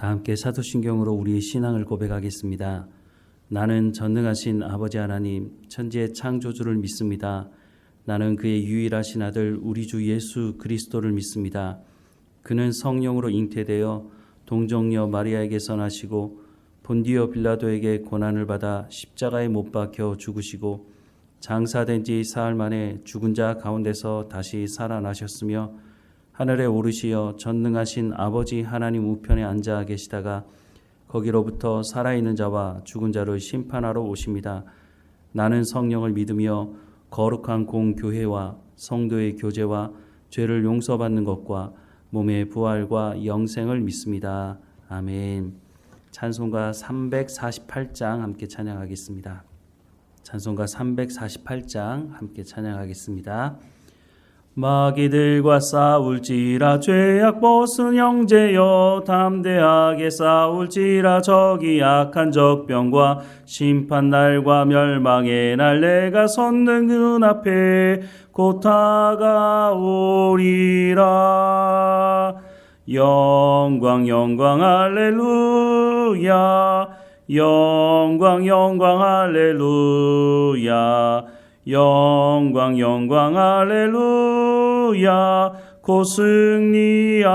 다 함께 사도신경으로 우리의 신앙을 고백하겠습니다. 나는 전능하신 아버지 하나님, 천지의 창조주를 믿습니다. 나는 그의 유일하신 아들 우리 주 예수 그리스도를 믿습니다. 그는 성령으로 잉태되어 동정녀 마리아에게서 나시고 본디오 빌라도에게 고난을 받아 십자가에 못 박혀 죽으시고 장사된 지 사흘 만에 죽은 자 가운데서 다시 살아나셨으며 하늘에 오르시어 전능하신 아버지 하나님 우편에 앉아 계시다가 거기로부터 살아있는 자와 죽은 자를 심판하러 오십니다. 나는 성령을 믿으며 거룩한 공교회와 성도의 교제와 죄를 용서받는 것과 몸의 부활과 영생을 믿습니다. 아멘. 찬송가 348장 함께 찬양하겠습니다. 찬송가 348장 함께 찬양하겠습니다. 마귀들과 싸울지라 죄악 벗은 형제여 담대하게 싸울지라 적이 악한 적병과 심판날과 멸망의 날 내가 섰는 눈앞에 곧 다가오리라. 영광 영광 할렐루야 영광 영광 할렐루야 영광 영광 할렐루야 곧 승리하리라.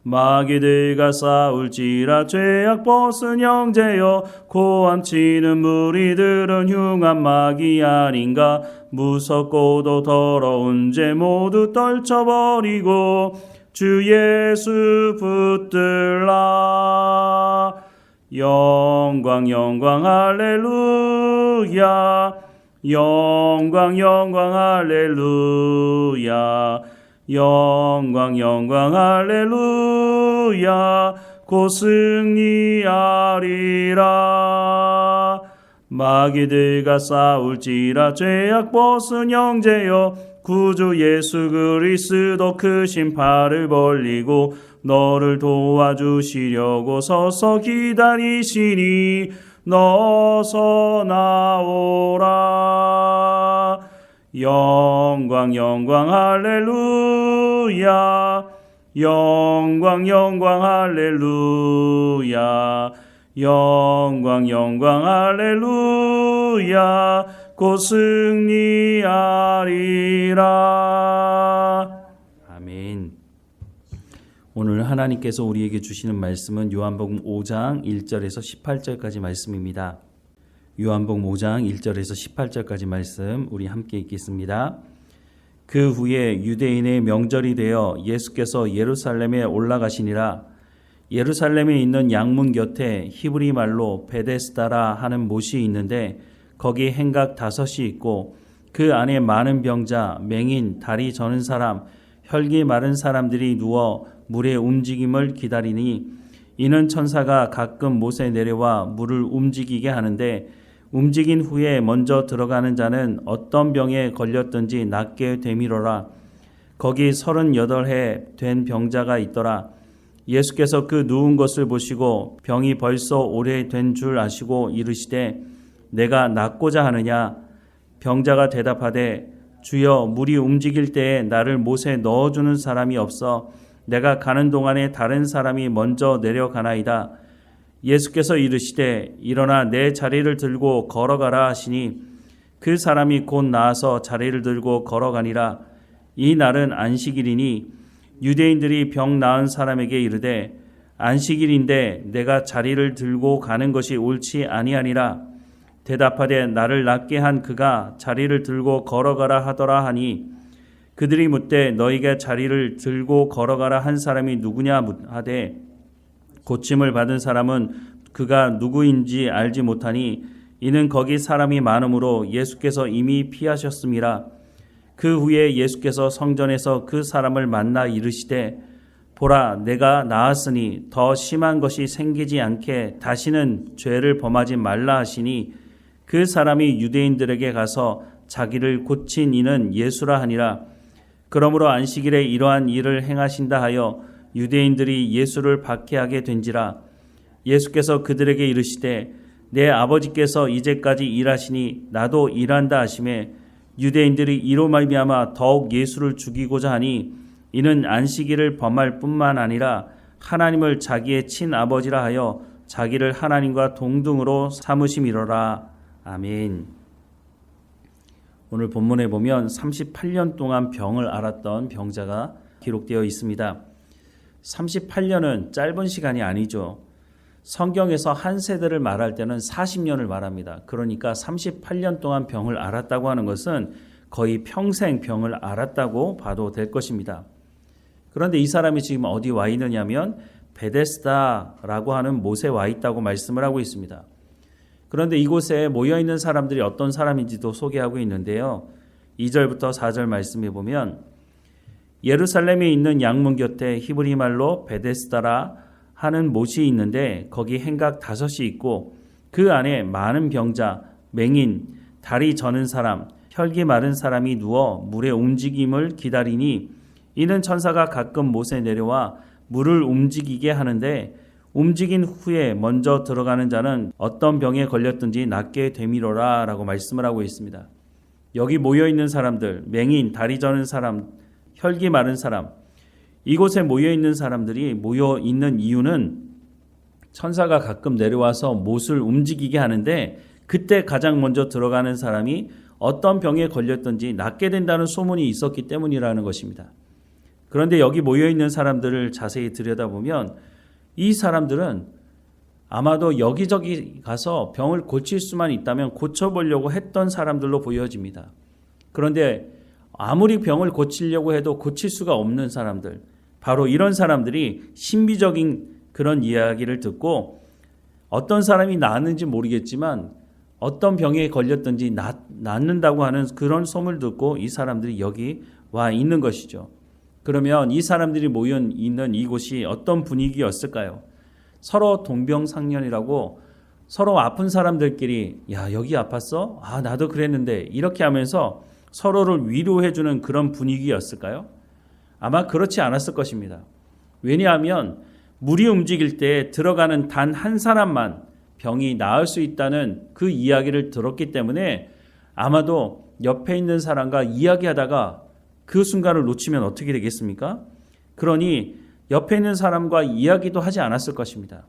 마귀들과 싸울지라 죄악 벗은 형제여 고함치는 무리들은 흉한 마귀 아닌가. 무섭고도 더러운 죄 모두 떨쳐버리고 주 예수 붙들라. 영광 영광 할렐루야 영광 영광 할렐루야 영광 영광 할렐루야 곧 승리하리라. 마귀들과 싸울지라 죄악 벗은 형제여 구주 예수 그리스도 크신 팔을 벌리고 너를 도와주시려고 서서 기다리시니 너서 나오라. 영광 영광 할렐루야 영광 영광 할렐루야 영광 영광 할렐루야 곧 승리하리라. 아멘. 오늘 하나님께서 우리에게 주시는 말씀은 요한복음 5장 1절에서 18절까지 말씀입니다. 요한복음 5장 1절에서 18절까지 말씀 우리 함께 읽겠습니다. 그 후에 유대인의 명절이 되어 예수께서 예루살렘에 올라가시니라. 예루살렘에 있는 양문 곁에 히브리 말로 베데스다라 하는 못이 있는데 거기 행각 5이 있고 그 안에 많은 병자, 맹인, 다리 저는 사람, 혈기 마른 사람들이 누워 물의 움직임을 기다리니 이는 천사가 가끔 못에 내려와 물을 움직이게 하는데 움직인 후에 먼저 들어가는 자는 어떤 병에 걸렸든지 낫게 되미로라. 거기 38해 된 병자가 있더라. 예수께서 그 누운 것을 보시고 병이 벌써 오래된 줄 아시고 이르시되 내가 낫고자 하느냐. 병자가 대답하되 주여 물이 움직일 때에 나를 못에 넣어주는 사람이 없어 내가 가는 동안에 다른 사람이 먼저 내려가나이다. 예수께서 이르시되 일어나 내 자리를 들고 걸어가라 하시니 그 사람이 곧 나아서 자리를 들고 걸어가니라. 이 날은 안식일이니 유대인들이 병 나은 사람에게 이르되 안식일인데 내가 자리를 들고 가는 것이 옳지 아니하니라. 대답하되 나를 낫게 한 그가 자리를 들고 걸어가라 하더라 하니 그들이 묻되 너희가 자리를 들고 걸어가라 한 사람이 누구냐 하되 고침을 받은 사람은 그가 누구인지 알지 못하니 이는 거기 사람이 많으므로 예수께서 이미 피하셨음이라. 그 후에 예수께서 성전에서 그 사람을 만나 이르시되 보라 내가 나았으니 더 심한 것이 생기지 않게 다시는 죄를 범하지 말라 하시니 그 사람이 유대인들에게 가서 자기를 고친 이는 예수라 하니라. 그러므로 안식일에 이러한 일을 행하신다 하여 유대인들이 예수를 박해하게 된지라. 예수께서 그들에게 이르시되 내 아버지께서 이제까지 일하시니 나도 일한다 하시매 유대인들이 이로 말미암아 더욱 예수를 죽이고자 하니 이는 안식일을 범할 뿐만 아니라 하나님을 자기의 친아버지라 하여 자기를 하나님과 동등으로 삼으심이로라. 아멘. 오늘 본문에 보면 38년 동안 병을 앓았던 병자가 기록되어 있습니다. 38년은 짧은 시간이 아니죠. 성경에서 한 세대를 말할 때는 40년을 말합니다. 그러니까 38년 동안 병을 앓았다고 하는 것은 거의 평생 병을 앓았다고 봐도 될 것입니다. 그런데 이 사람이 지금 어디 와 있느냐면 베데스다라고 하는 못에 와 있다고 말씀을 하고 있습니다. 그런데 이곳에 모여있는 사람들이 어떤 사람인지도 소개하고 있는데요. 2절부터 4절 말씀해 보면 예루살렘에 있는 양문 곁에 히브리 말로 베데스다라 하는 못이 있는데 거기 행각 5이 있고 그 안에 많은 병자, 맹인, 다리 저는 사람, 혈기 마른 사람이 누워 물의 움직임을 기다리니 이는 천사가 가끔 못에 내려와 물을 움직이게 하는데 움직인 후에 먼저 들어가는 자는 어떤 병에 걸렸든지 낫게 되미로라 라고 말씀을 하고 있습니다. 여기 모여있는 사람들, 맹인, 다리 저는 사람, 혈기 마른 사람, 이곳에 모여있는 사람들이 모여있는 이유는 천사가 가끔 내려와서 못을 움직이게 하는데 그때 가장 먼저 들어가는 사람이 어떤 병에 걸렸든지 낫게 된다는 소문이 있었기 때문이라는 것입니다. 그런데 여기 모여있는 사람들을 자세히 들여다보면 이 사람들은 아마도 여기저기 가서 병을 고칠 수만 있다면 고쳐보려고 했던 사람들로 보여집니다. 그런데 아무리 병을 고치려고 해도 고칠 수가 없는 사람들, 바로 이런 사람들이 신비적인 그런 이야기를 듣고 어떤 사람이 나았는지 모르겠지만 어떤 병에 걸렸든지 낫는다고 하는 그런 소문을 듣고 이 사람들이 여기 와 있는 것이죠. 그러면 이 사람들이 모여 있는 이곳이 어떤 분위기였을까요? 서로 동병상련이라고 서로 아픈 사람들끼리 야 여기 아팠어? 아 나도 그랬는데 이렇게 하면서 서로를 위로해주는 그런 분위기였을까요? 아마 그렇지 않았을 것입니다. 왜냐하면 물이 움직일 때 들어가는 단 한 사람만 병이 나을 수 있다는 그 이야기를 들었기 때문에 아마도 옆에 있는 사람과 이야기하다가 그 순간을 놓치면 어떻게 되겠습니까? 그러니 옆에 있는 사람과 이야기도 하지 않았을 것입니다.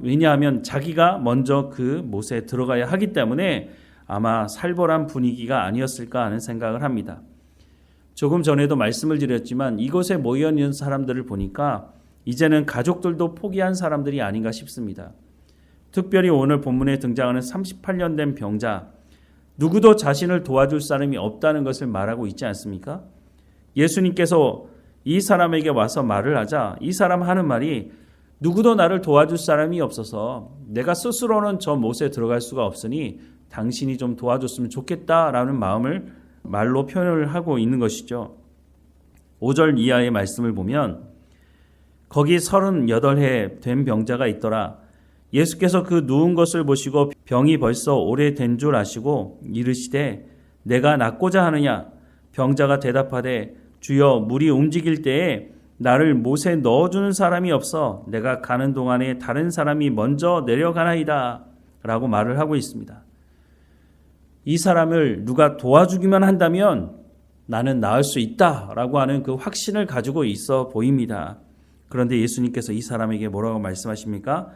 왜냐하면 자기가 먼저 그 못에 들어가야 하기 때문에 아마 살벌한 분위기가 아니었을까 하는 생각을 합니다. 조금 전에도 말씀을 드렸지만 이곳에 모여있는 사람들을 보니까 이제는 가족들도 포기한 사람들이 아닌가 싶습니다. 특별히 오늘 본문에 등장하는 38년 된 병자, 누구도 자신을 도와줄 사람이 없다는 것을 말하고 있지 않습니까? 예수님께서 이 사람에게 와서 말을 하자 이 사람 하는 말이 누구도 나를 도와줄 사람이 없어서 내가 스스로는 저 못에 들어갈 수가 없으니 당신이 좀 도와줬으면 좋겠다라는 마음을 말로 표현을 하고 있는 것이죠. 5절 이하의 말씀을 보면 거기 38해 된 병자가 있더라. 예수께서 그 누운 것을 보시고 병이 벌써 오래된 줄 아시고 이르시되 내가 낫고자 하느냐? 병자가 대답하되 주여 물이 움직일 때에 나를 못에 넣어주는 사람이 없어 내가 가는 동안에 다른 사람이 먼저 내려가나이다 라고 말을 하고 있습니다. 이 사람을 누가 도와주기만 한다면 나는 나을 수 있다라고 하는 그 확신을 가지고 있어 보입니다. 그런데 예수님께서 이 사람에게 뭐라고 말씀하십니까?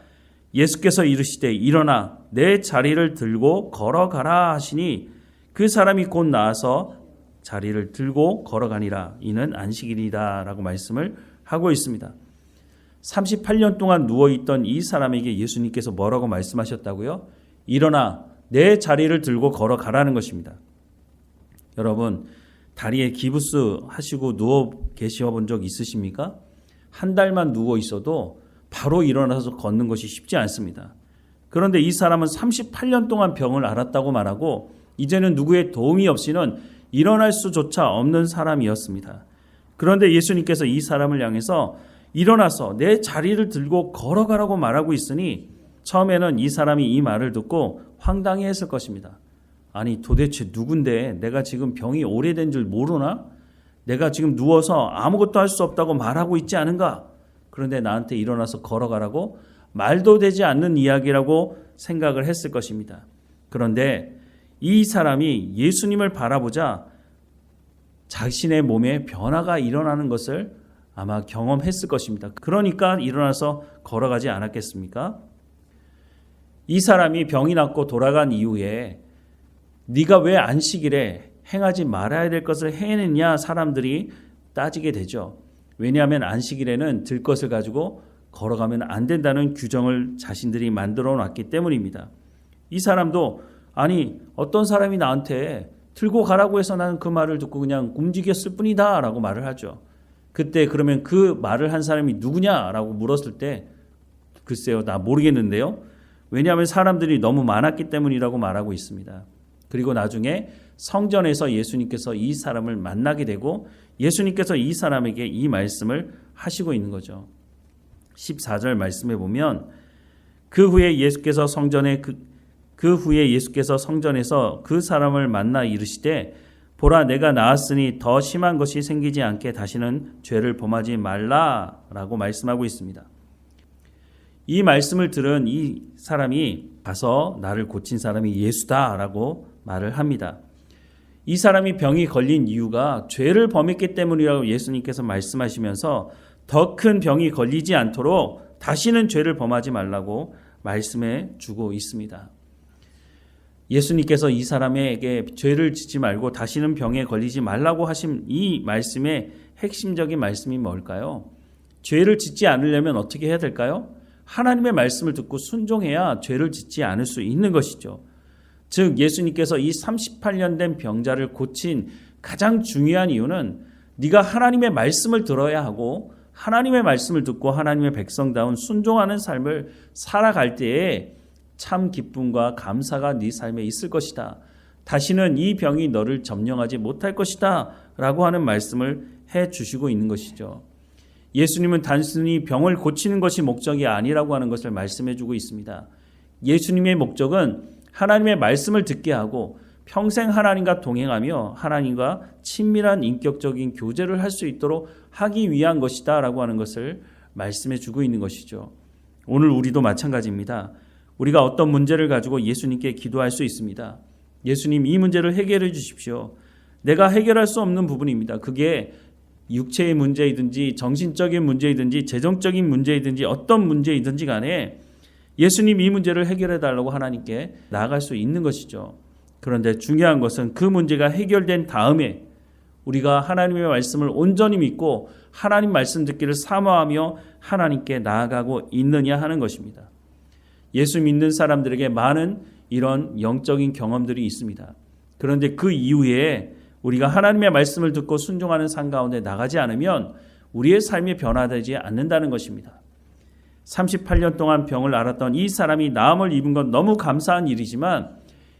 예수께서 이르시되 일어나 내 자리를 들고 걸어가라 하시니 그 사람이 곧 나와서 자리를 들고 걸어가니라. 이는 안식일이다 라고 말씀을 하고 있습니다. 38년 동안 누워있던 이 사람에게 예수님께서 뭐라고 말씀하셨다고요? 일어나 내 자리를 들고 걸어가라는 것입니다. 여러분 다리에 기부스 하시고 누워 계셔 본 적 있으십니까? 한 달만 누워 있어도 바로 일어나서 걷는 것이 쉽지 않습니다. 그런데 이 사람은 38년 동안 병을 앓았다고 말하고 이제는 누구의 도움이 없이는 일어날 수조차 없는 사람이었습니다. 그런데 예수님께서 이 사람을 향해서 일어나서 내 자리를 들고 걸어가라고 말하고 있으니 처음에는 이 사람이 이 말을 듣고 황당해했을 것입니다. 아니 도대체 누군데 내가 지금 병이 오래된 줄 모르나? 내가 지금 누워서 아무것도 할 수 없다고 말하고 있지 않은가? 그런데 나한테 일어나서 걸어가라고? 말도 되지 않는 이야기라고 생각을 했을 것입니다. 그런데 이 사람이 예수님을 바라보자 자신의 몸에 변화가 일어나는 것을 아마 경험했을 것입니다. 그러니까 일어나서 걸어가지 않았겠습니까? 이 사람이 병이 낫고 돌아간 이후에 네가 왜 안식일에 행하지 말아야 될 것을 해냈냐 사람들이 따지게 되죠. 왜냐하면 안식일에는 들 것을 가지고 걸어가면 안 된다는 규정을 자신들이 만들어 놨기 때문입니다. 이 사람도 아니 어떤 사람이 나한테 들고 가라고 해서 나는 그 말을 듣고 그냥 움직였을 뿐이다 라고 말을 하죠. 그때 그러면 그 말을 한 사람이 누구냐라고 물었을 때 글쎄요 나 모르겠는데요. 왜냐하면 사람들이 너무 많았기 때문이라고 말하고 있습니다. 그리고 나중에 성전에서 예수님께서 이 사람을 만나게 되고 예수님께서 이 사람에게 이 말씀을 하시고 있는 거죠. 14절 말씀에 보면 그 후에 예수께서 성전에서 그 사람을 만나 이르시되 보라 내가 나았으니 더 심한 것이 생기지 않게 다시는 죄를 범하지 말라라고 말씀하고 있습니다. 이 말씀을 들은 이 사람이 가서 나를 고친 사람이 예수다라고 말을 합니다. 이 사람이 병이 걸린 이유가 죄를 범했기 때문이라고 예수님께서 말씀하시면서 더 큰 병이 걸리지 않도록 다시는 죄를 범하지 말라고 말씀해 주고 있습니다. 예수님께서 이 사람에게 죄를 짓지 말고 다시는 병에 걸리지 말라고 하신 이 말씀의 핵심적인 말씀이 뭘까요? 죄를 짓지 않으려면 어떻게 해야 될까요? 하나님의 말씀을 듣고 순종해야 죄를 짓지 않을 수 있는 것이죠. 즉 예수님께서 이 38년 된 병자를 고친 가장 중요한 이유는 네가 하나님의 말씀을 들어야 하고 하나님의 말씀을 듣고 하나님의 백성다운 순종하는 삶을 살아갈 때에 참 기쁨과 감사가 네 삶에 있을 것이다. 다시는 이 병이 너를 점령하지 못할 것이다 라고 하는 말씀을 해주시고 있는 것이죠. 예수님은 단순히 병을 고치는 것이 목적이 아니라고 하는 것을 말씀해주고 있습니다. 예수님의 목적은 하나님의 말씀을 듣게 하고 평생 하나님과 동행하며 하나님과 친밀한 인격적인 교제를 할 수 있도록 하기 위한 것이다 라고 하는 것을 말씀해주고 있는 것이죠. 오늘 우리도 마찬가지입니다. 우리가 어떤 문제를 가지고 예수님께 기도할 수 있습니다. 예수님 이 문제를 해결해 주십시오. 내가 해결할 수 없는 부분입니다. 그게 육체의 문제이든지 정신적인 문제이든지 재정적인 문제이든지 어떤 문제이든지 간에 예수님 이 문제를 해결해 달라고 하나님께 나아갈 수 있는 것이죠. 그런데 중요한 것은 그 문제가 해결된 다음에 우리가 하나님의 말씀을 온전히 믿고 하나님 말씀 듣기를 사모하며 하나님께 나아가고 있느냐 하는 것입니다. 예수 믿는 사람들에게 많은 이런 영적인 경험들이 있습니다. 그런데 그 이후에 우리가 하나님의 말씀을 듣고 순종하는 삶 가운데 나가지 않으면 우리의 삶이 변화되지 않는다는 것입니다. 38년 동안 병을 앓았던 이 사람이 나음을 입은 건 너무 감사한 일이지만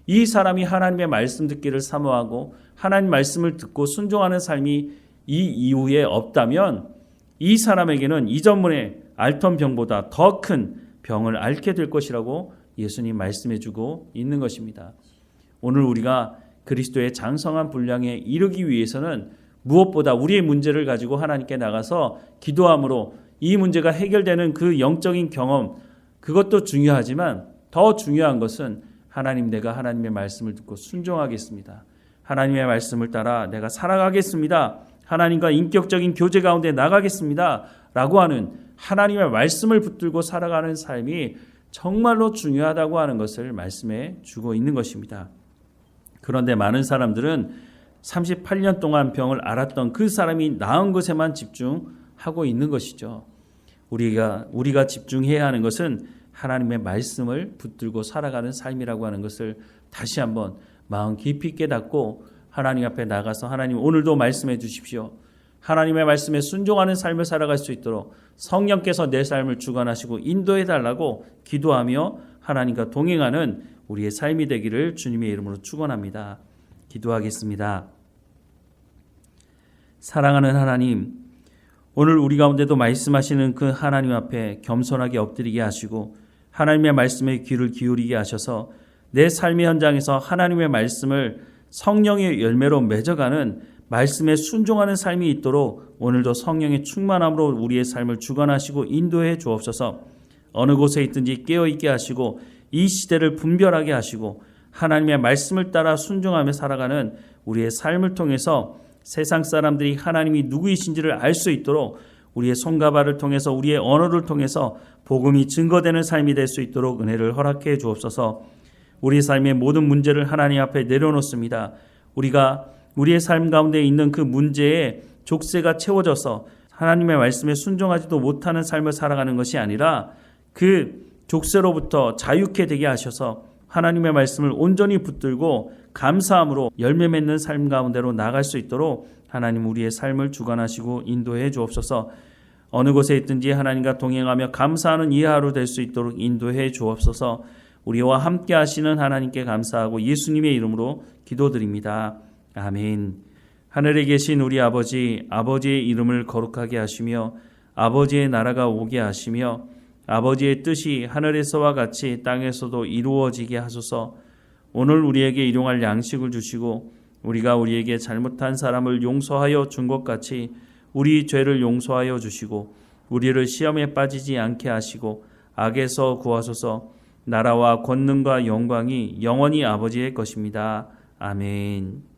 이 사람이 하나님의 말씀 듣기를 사모하고 하나님 말씀을 듣고 순종하는 삶이 이 이후에 없다면 이 사람에게는 이전에 앓던 병보다 더 큰 병을 앓게 될 것이라고 예수님 말씀해 주고 있는 것입니다. 오늘 우리가 그리스도의 장성한 분량에 이르기 위해서는 무엇보다 우리의 문제를 가지고 하나님께 나가서 기도함으로 이 문제가 해결되는 그 영적인 경험, 그것도 중요하지만 더 중요한 것은 하나님, 내가 하나님의 말씀을 듣고 순종하겠습니다. 하나님의 말씀을 따라 내가 살아가겠습니다. 하나님과 인격적인 교제 가운데 나가겠습니다. 라고 하는 하나님의 말씀을 붙들고 살아가는 삶이 정말로 중요하다고 하는 것을 말씀해 주고 있는 것입니다. 그런데 많은 사람들은 38년 동안 병을 앓았던 그 사람이 나은 것에만 집중하고 있는 것이죠. 우리가 집중해야 하는 것은 하나님의 말씀을 붙들고 살아가는 삶이라고 하는 것을 다시 한번 마음 깊이 깨닫고 하나님 앞에 나가서 하나님 오늘도 말씀해 주십시오. 하나님의 말씀에 순종하는 삶을 살아갈 수 있도록 성령께서 내 삶을 주관하시고 인도해 달라고 기도하며 하나님과 동행하는 우리의 삶이 되기를 주님의 이름으로 축원합니다. 기도하겠습니다. 사랑하는 하나님, 오늘 우리 가운데도 말씀하시는 그 하나님 앞에 겸손하게 엎드리게 하시고 하나님의 말씀에 귀를 기울이게 하셔서 내 삶의 현장에서 하나님의 말씀을 성령의 열매로 맺어가는 말씀에 순종하는 삶이 있도록 오늘도 성령의 충만함으로 우리의 삶을 주관하시고 인도해 주옵소서. 어느 곳에 있든지 깨어있게 하시고 이 시대를 분별하게 하시고 하나님의 말씀을 따라 순종하며 살아가는 우리의 삶을 통해서 세상 사람들이 하나님이 누구이신지를 알 수 있도록 우리의 손과 발을 통해서 우리의 언어를 통해서 복음이 증거되는 삶이 될 수 있도록 은혜를 허락해 주옵소서. 우리 삶의 모든 문제를 하나님 앞에 내려놓습니다. 우리가 우리의 삶 가운데 있는 그 문제에 족쇄가 채워져서 하나님의 말씀에 순종하지도 못하는 삶을 살아가는 것이 아니라 그 족쇄로부터 자유케 되게 하셔서 하나님의 말씀을 온전히 붙들고 감사함으로 열매 맺는 삶 가운데로 나갈 수 있도록 하나님 우리의 삶을 주관하시고 인도해 주옵소서. 어느 곳에 있든지 하나님과 동행하며 감사하는 이 하루 될 수 있도록 인도해 주옵소서. 우리와 함께 하시는 하나님께 감사하고 예수님의 이름으로 기도드립니다. 아멘. 하늘에 계신 우리 아버지, 아버지의 이름을 거룩하게 하시며 아버지의 나라가 오게 하시며 아버지의 뜻이 하늘에서와 같이 땅에서도 이루어지게 하소서. 오늘 우리에게 일용할 양식을 주시고 우리가 우리에게 잘못한 사람을 용서하여 준 것 같이 우리 죄를 용서하여 주시고 우리를 시험에 빠지지 않게 하시고 악에서 구하소서. 나라와 권능과 영광이 영원히 아버지의 것입니다. 아멘.